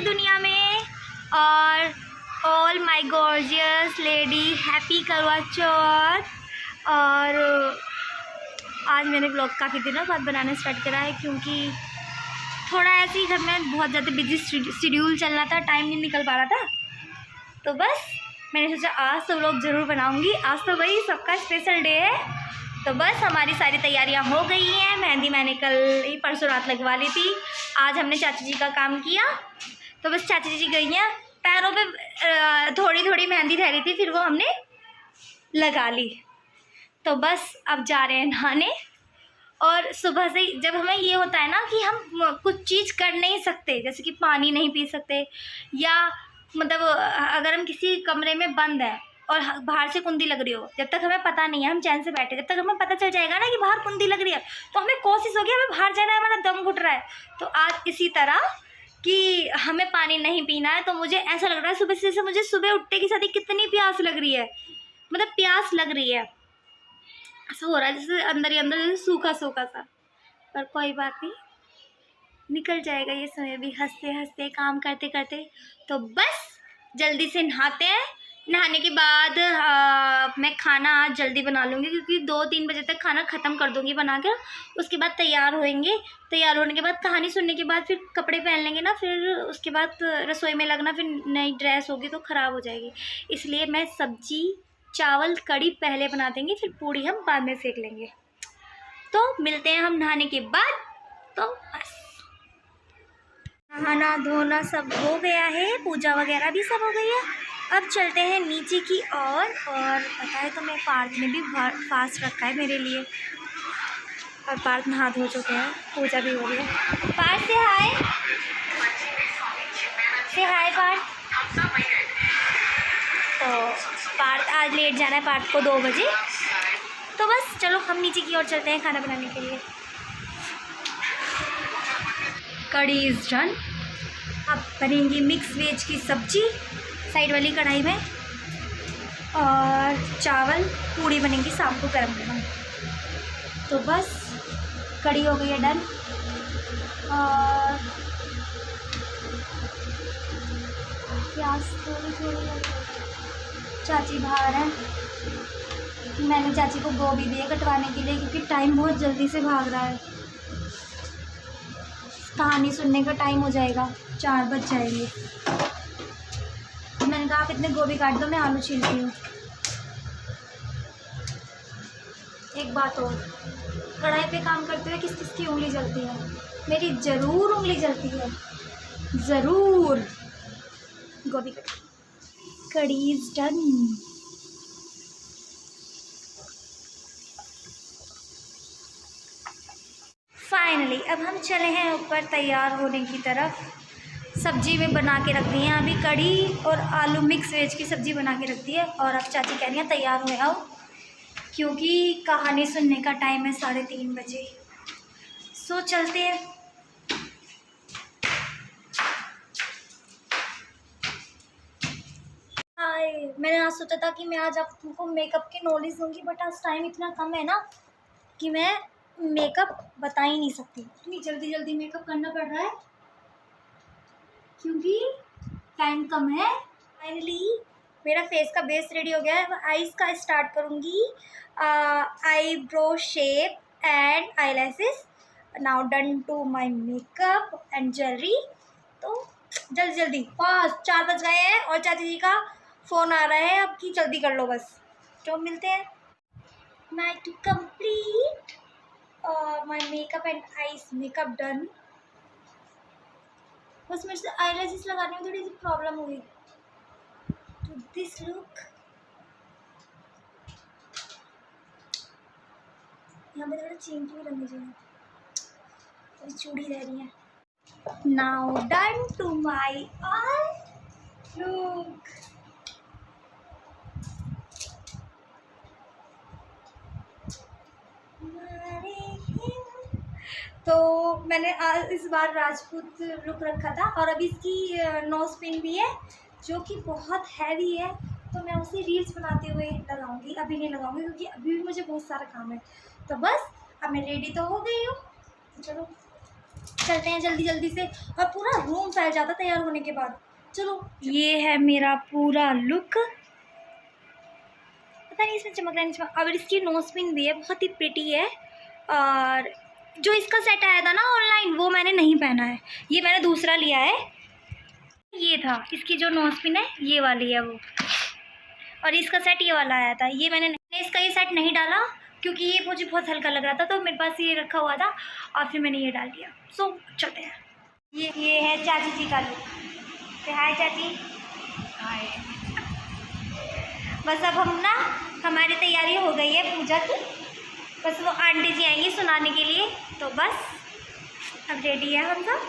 की दुनिया में। और all my gorgeous lady happy करवा चौथ। और आज मैंने ब्लॉग काफ़ी दिनों बाद बनाना स्टार्ट करा है क्योंकि थोड़ा ऐसे ही घर में बहुत ज़्यादा बिजी शेड्यूल चल रहा था, टाइम नहीं निकल पा रहा था। तो बस मैंने सोचा आज तो व्लॉग ज़रूर बनाऊंगी। आज तो वही सबका स्पेशल डे है। तो बस हमारी सारी तैयारियां हो गई हैं। मेहंदी मैंने कल ही परसों रात लगवा ली थी। आज हमने चाची जी का काम किया। तो बस चाची जी गई हैं, पैरों पे थोड़ी थोड़ी मेहंदी रह रही थी, फिर वो हमने लगा ली। तो बस अब जा रहे हैं नहाने। और सुबह से जब हमें ये होता है ना कि हम कुछ चीज़ कर नहीं सकते, जैसे कि पानी नहीं पी सकते, या मतलब अगर हम किसी कमरे में बंद है और बाहर से कुंडी लग रही हो, जब तक हमें पता नहीं है हम चैन से बैठे, जब तक हमें पता चल जाएगा ना कि बाहर कुंडी लग रही है तो हमें कोशिश होगी हमें बाहर जाना है, हमारा दम घुट रहा है। तो आज इसी तरह कि हमें पानी नहीं पीना है। तो मुझे ऐसा लग रहा है सुबह से मुझे सुबह उठने के साथ ही कितनी प्यास लग रही है, मतलब प्यास लग रही है। ऐसा हो रहा है जैसे अंदर ही अंदर जैसे सूखा सूखा सा। पर कोई बात नहीं, निकल जाएगा ये समय भी हंसते हंसते काम करते करते। तो बस जल्दी से नहाते हैं। नहाने के बाद मैं खाना आज जल्दी बना लूँगी क्योंकि 2-3 बजे तक खाना ख़त्म कर दूँगी बना कर। उसके बाद तैयार होएंगे। तैयार होने के बाद कहानी सुनने के बाद फिर कपड़े पहन लेंगे ना, फिर उसके बाद रसोई में लगना, फिर नई ड्रेस होगी तो ख़राब हो जाएगी। इसलिए मैं सब्जी चावल कड़ी पहले बना देंगे, फिर पूड़ी हम बाद में सेक लेंगे। तो मिलते हैं हम नहाने के बाद। तो बस नहाना धोना सब हो गया है, पूजा वगैरह भी सब हो गई है। अब चलते हैं नीचे की ओर। और पता है तो मैं पार्थ ने भी फास्ट रखा है मेरे लिए। और पार्थ नहा धो चुके हैं, पूजा भी हो गई है। पार्थ से हाय, से हाय पार्थ। तो पार्थ आज लेट जाना है, पार्थ को 2 बजे। तो बस चलो हम नीचे की ओर चलते हैं खाना बनाने के लिए। कड़ी इज़ डन। अब बनेंगी मिक्स वेज की सब्जी साइड वाली कढ़ाई में, और चावल पूड़ी बनेंगी शाम को गर्म गरम। तो बस कड़ी हो गई है डन। और प्याज थोड़ी थोड़ी, चाची बाहर है। मैंने चाची को गोभी दी है कटवाने के लिए क्योंकि टाइम बहुत जल्दी से भाग रहा है। कहानी सुनने का टाइम हो जाएगा, 4 बज जाएंगे। मैंने कहा आप इतने गोभी काट दो, मैं आलू छीलती हूँ। एक बात और, कढ़ाई पे काम करते हुए किस किस की उंगली जलती है? मेरी ज़रूर उंगली जलती है, ज़रूर। गोभी कड़ी इज़ डन। फाइनली अब हम चले हैं ऊपर तैयार होने की तरफ। सब्जी में बना के रख दी है अभी, कड़ी और आलू मिक्स वेज की सब्ज़ी बना के रख दी है। और अब चाची कह रही हैं तैयार हो आओ क्योंकि कहानी सुनने का टाइम है 3:30 बजे। सो चलते हैं। हाय, मैंने आज सोचा था कि मैं आज आपको मेकअप की नॉलेज दूँगी, बट आज टाइम इतना कम है ना कि मैं मेकअप बता ही नहीं सकती। इतनी जल्दी जल्दी मेकअप करना पड़ रहा है क्योंकि टाइम कम है। फाइनली मेरा फेस का बेस रेडी हो गया है। आईज़ का स्टार्ट करूँगी, eyebrow shape and eyelashes. Now done to my makeup and jewellery. तो जल्दी जल्दी फास्ट 4 बज गए हैं और चाची जी का फ़ोन आ रहा है अब कि जल्दी कर लो बस। तो मिलते हैं। Night to complete, my makeup and eyes makeup done. बस मेरे से आईलैशेस लगाने में थोड़ी सी प्रॉब्लम हुई। तो दिस लुक, यहाँ पे थोड़ा चिमटी भी लगनी चाहिए, थोड़ी चूड़ी रह रही है। Now done to my eye look. तो मैंने इस बार राजपूत लुक रखा था और अभी इसकी नोज पिन भी है जो कि बहुत हैवी है। तो मैं उसे रील्स बनाते हुए लगाऊंगी, अभी नहीं लगाऊंगी क्योंकि अभी भी मुझे बहुत सारा काम है। तो बस अब मैं रेडी तो हो गई हूँ, चलो चलते हैं जल्दी जल्दी से, और पूरा रूम फैल जाता तैयार होने के बाद। चलो, ये है मेरा पूरा लुक। पता नहीं इसमें चमक रहा है नहीं चमक। अब इसकी नोज पिन भी है, बहुत ही प्रिटी है। और जो इसका सेट आया था ना ऑनलाइन, वो मैंने नहीं पहना है, ये मैंने दूसरा लिया है। ये था इसकी जो नोज पिन है, ये वाली है वो, और इसका सेट ये वाला आया था। ये मैंने इसका ये सेट नहीं डाला क्योंकि ये मुझे बहुत हल्का लग रहा था, तो मेरे पास ये रखा हुआ था और फिर मैंने ये डाल दिया। सो चलते हैं। ये है चाची जी का लुक। हाय चाची। हाय। बस अब हम ना, हमारी तैयारी हो गई है पूजा की, बस वो आंटी जी आएंगी सुनाने के लिए, तो बस अब रेडी है हम सब।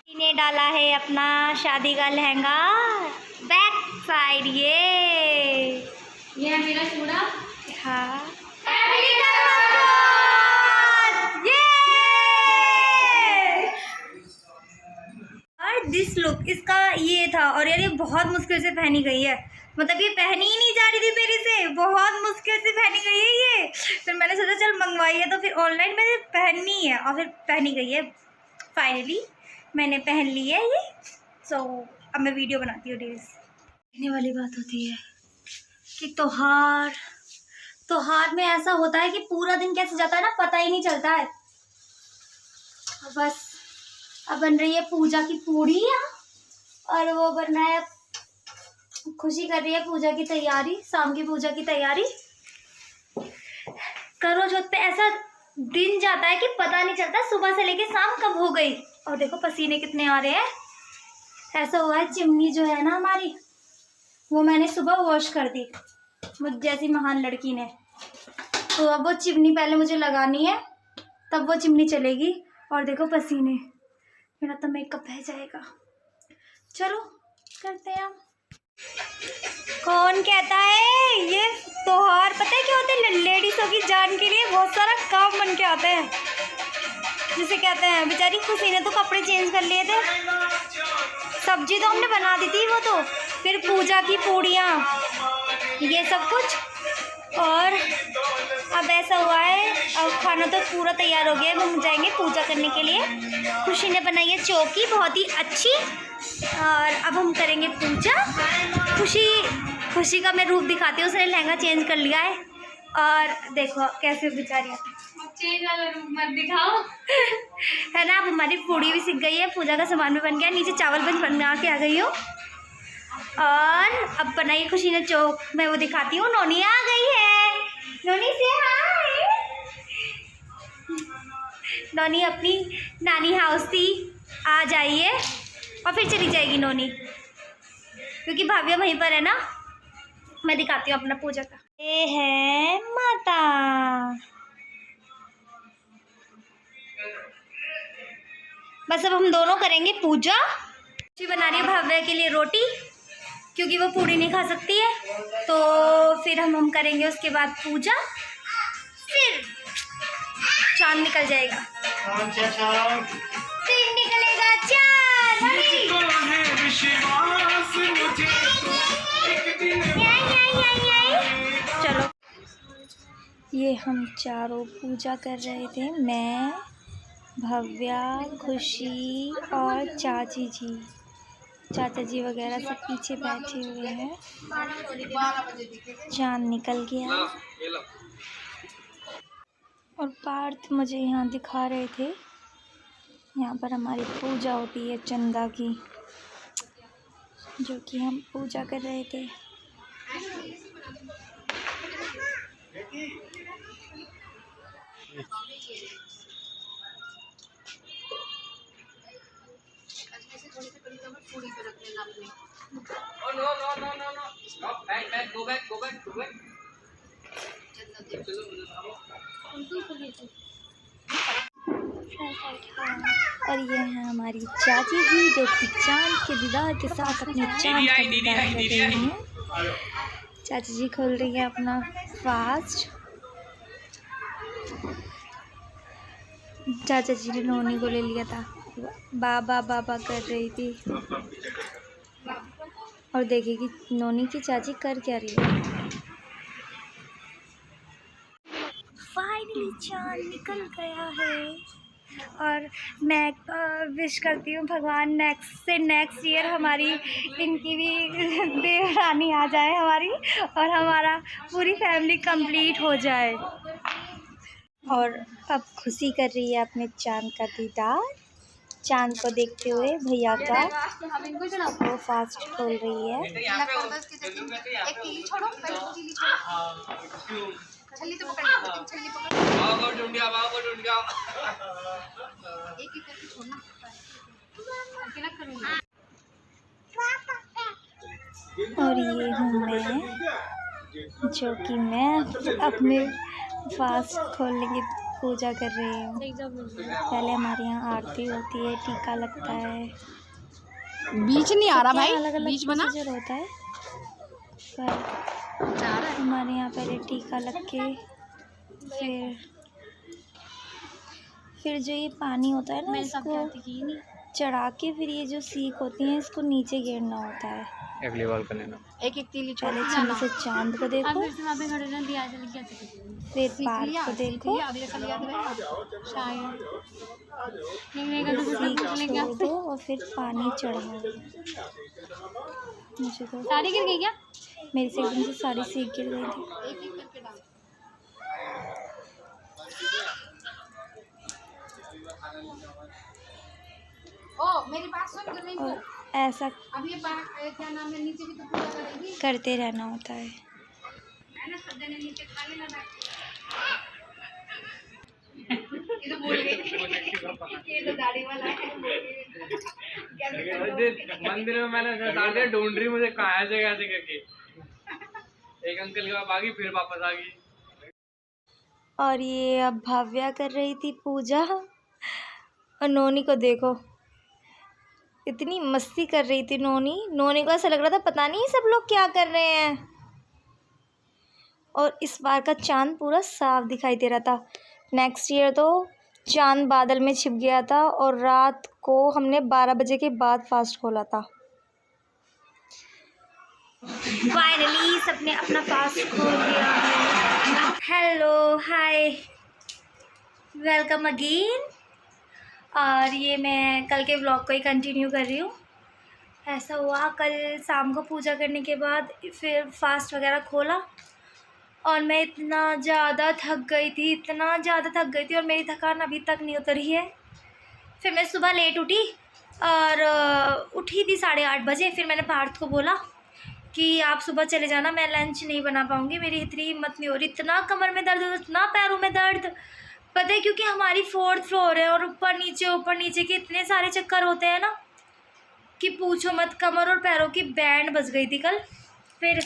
इन्हें डाला है अपना शादी का लहंगा बैक साइड। ये है मेरा चूड़ा। हाँ, और दिस लुक इसका ये था। और यार ये बहुत मुश्किल से पहनी गई है, मतलब ये पहनी ही नहीं जा रही थी मेरे से, बहुत मुश्किल से पहनी गई है ये। फिर मैंने सोचा चल मंगवाई है तो फिर ऑनलाइन मैंने पहननी है, और फिर पहनी गई है। फाइनली मैंने पहन ली है ये। सो अब मैं वीडियो बनाती हूँ रील्स। कहने वाली बात होती है कि त्योहार में ऐसा होता है कि पूरा दिन कैसे जाता है ना, पता ही नहीं चलता है। बस अब बन रही है पूजा की पूड़ियाँ, और वो बन रहा है, खुशी कर रही है पूजा की तैयारी, शाम की पूजा की तैयारी। करो जोत पे ऐसा दिन जाता है कि पता नहीं चलता सुबह से लेके शाम कब हो गई। और देखो पसीने कितने आ रहे हैं। ऐसा हुआ है चिमनी जो है ना हमारी, वो मैंने सुबह वॉश कर दी मुझ जैसी महान लड़की ने। तो अब वो चिमनी पहले मुझे लगानी है, तब वो चिमनी चलेगी। और देखो पसीने, मेरा तो मेकअप बह जाएगा। चलो करते हैं हम। कौन कहता है ये त्योहार पता है क्या होते हैं, लेडीज़ों की जान के लिए बहुत सारा काम बन के आता है। जिसे कहते हैं बेचारी खुशी ने तो कपड़े चेंज कर लिए थे, सब्जी तो हमने बना दी थी, वो तो फिर पूजा की पूड़ियाँ, ये सब कुछ। और अब ऐसा हुआ है, अब खाना तो पूरा तैयार हो गया है, हम जाएंगे पूजा करने के लिए। खुशी ने बनाई है चौकी बहुत ही अच्छी, और अब हम करेंगे पूजा। खुशी का मैं रूप दिखाती हूँ, उसने लहंगा चेंज कर लिया है, और देखो कैसे बेचारी चेंज वाला रूप मत दिखाओ। है ना, अब हमारी पूड़ी भी सीख गई है, पूजा का सामान भी बन गया, नीचे चावल बना के आ गई हूँ। और अब बनाई खुशी ने चौक, मैं वो दिखाती हूँ। नोनी आ गई है, नोनी से हाय। नोनी अपनी नानी हाउस थी, आ जाइए, और फिर चली जाएगी नोनी, क्योंकि भाभी वहीं पर है ना। मैं दिखाती हूँ अपना पूजा का। ये है माता, बस अब हम दोनों करेंगे पूजा। खुशी बना रही है भव्य के लिए रोटी, क्योंकि वो पूड़ी नहीं खा सकती है, तो फिर हम करेंगे उसके बाद पूजा, फिर चांद निकल जाएगा। फिर निकलेगा चांद। चलो, ये हम चारों पूजा कर रहे थे, मैं, भव्या, खुशी और चाची जी, चाचा जी वगैरह सब पीछे बैठे हुए हैं। चांद निकल गया, और पार्थ मुझे यहाँ दिखा रहे थे, यहाँ पर हमारी पूजा होती है चंदा की, जो कि हम पूजा कर रहे थे। और ये है हमारी चाची जी, जो कि चांद के दीदार के साथ अपने चांद का दीदार कर रही हैं। चाची जी खोल रही है अपना फास्ट। चाचा जी ने नोनी को ले लिया था, बाबा बाबा कर रही थी। और देखिए कि नोनी की चाची कर क्या रही है। फाइनली चांद निकल गया है, और मैं विश करती हूँ भगवान नेक्स्ट ईयर हमारी इनकी भी देवरानी आ जाए हमारी, और हमारा पूरी फैमिली कंप्लीट हो जाए। और अब खुशी कर रही है अपने चांद का दीदार, चांद को देखते हुए भैया का वो फास्ट खोल रही है। और ये हूँ मैं, जो कि मैं अपने फास्ट खोलने की पूजा कर रही हूँ। पहले हमारे यहाँ आरती होती है, टीका लगता है, बीच नहीं आ रहा भाई, अलग अलग बीच बना होता है। पर हमारे यहाँ पहले टीका लग के फिर जो ये पानी होता है ना, इसको चढ़ा के फिर ये जो सीख होती है इसको नीचे गिरना होता है। अगली बार कर लेना। एक तीली पहले छवि से चांद को देखो, फिर पार्क को देखो, सीख छोड़ दो और फिर पानी चढ़ाओ। मुझे तो साड़ी गिर गई क्या? मेरी से एकदम से सारी सीख गिर गई थी। ओ मेरी बात सुन कर नहीं और ऐसा अब ये क्या नाम है, नीचे भी तो पूजा करेगी, करते रहना होता है। ना सब जने नीचे खा लेना ये तो बोल गई, ये तो दाढ़ी वाला है। मंदिर में मैंने डाल दिया, ढूंढ रही मुझे कहाँ से कैसे करके, एक अंकल के पास आ गई फिर वापस आ गई। और ये अब भव्या कर रही थी पूजा, और नोनी को देखो, इतनी मस्ती कर रही थी नोनी को ऐसा लग रहा था पता नहीं सब लोग क्या कर रहे हैं। और इस बार का चांद पूरा साफ दिखाई दे रहा था। नेक्स्ट ईयर तो चांद बादल में छिप गया था और रात को हमने 12 बजे के बाद फास्ट खोला था। फाइनली सबने अपना फास्ट खोल दिया है। हेलो, हाय, वेलकम अगेन। और ये मैं कल के व्लॉग को ही कंटिन्यू कर रही हूँ। ऐसा हुआ, कल शाम को पूजा करने के बाद फिर फास्ट वगैरह खोला और मैं इतना ज़्यादा थक गई थी और मेरी थकान अभी तक नहीं उतरी है। फिर मैं सुबह लेट उठी और उठी थी 8:30 बजे। फिर मैंने पार्थ को बोला कि आप सुबह चले जाना, मैं लंच नहीं बना पाऊँगी, मेरी इतनी हिम्मत नहीं हो रही, इतना कमर में दर्द, इतना पैरों में दर्द। पता है क्योंकि हमारी 4th फ्लोर है और ऊपर नीचे के इतने सारे चक्कर होते हैं ना कि पूछो मत। कमर और पैरों की बैंड बज गई थी कल। फिर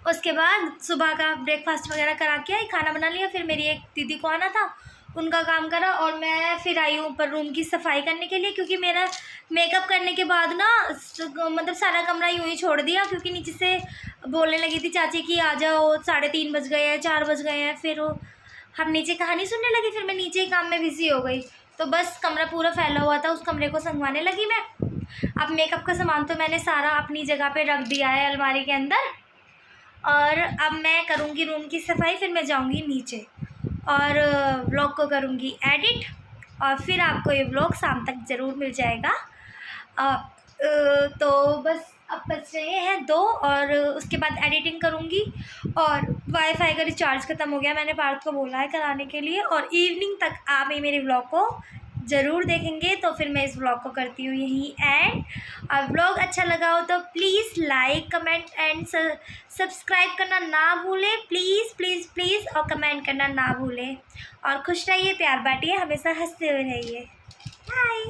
उसके बाद सुबह का ब्रेकफास्ट वगैरह करा के आई, खाना बना लिया। फिर मेरी एक दीदी को आना था, उनका काम करा और मैं फिर आई हूँ ऊपर रूम की सफाई करने के लिए, क्योंकि मेरा मेकअप करने के बाद ना मतलब सारा कमरा यूँ ही छोड़ दिया, क्योंकि नीचे से बोलने लगी थी चाची कि आ जाओ, 3:30 बज गए हैं, 4 बज गए हैं। फिर हम नीचे कहानी सुनने लगी। फिर मैं नीचे ही काम में बिज़ी हो गई, तो बस कमरा पूरा फैला हुआ था, उस कमरे को संगवाने लगी मैं। अब मेकअप का सामान तो मैंने सारा अपनी जगह पे रख दिया है अलमारी के अंदर, और अब मैं करूँगी रूम की सफाई। फिर मैं जाऊँगी नीचे और व्लॉग को करूँगी एडिट, और फिर आपको ये व्लॉग शाम तक ज़रूर मिल जाएगा। तो बस अब बच रहे हैं 2 और उसके बाद एडिटिंग करूँगी। और वाईफाई का रिचार्ज ख़त्म हो गया, मैंने पार्थ को बोला है कराने के लिए, और इवनिंग तक आप ही मेरे व्लॉग को ज़रूर देखेंगे। तो फिर मैं इस व्लॉग को करती हूँ यहीं एंड। और व्लॉग अच्छा लगा हो तो please like, comment and subscribe करना ना भूलें, प्लीज़ प्लीज़ प्लीज़, और कमेंट करना ना भूलें। और खुश रहिए, प्यार बांटिए, हमेशा हंसते हुए रहिए। बाय।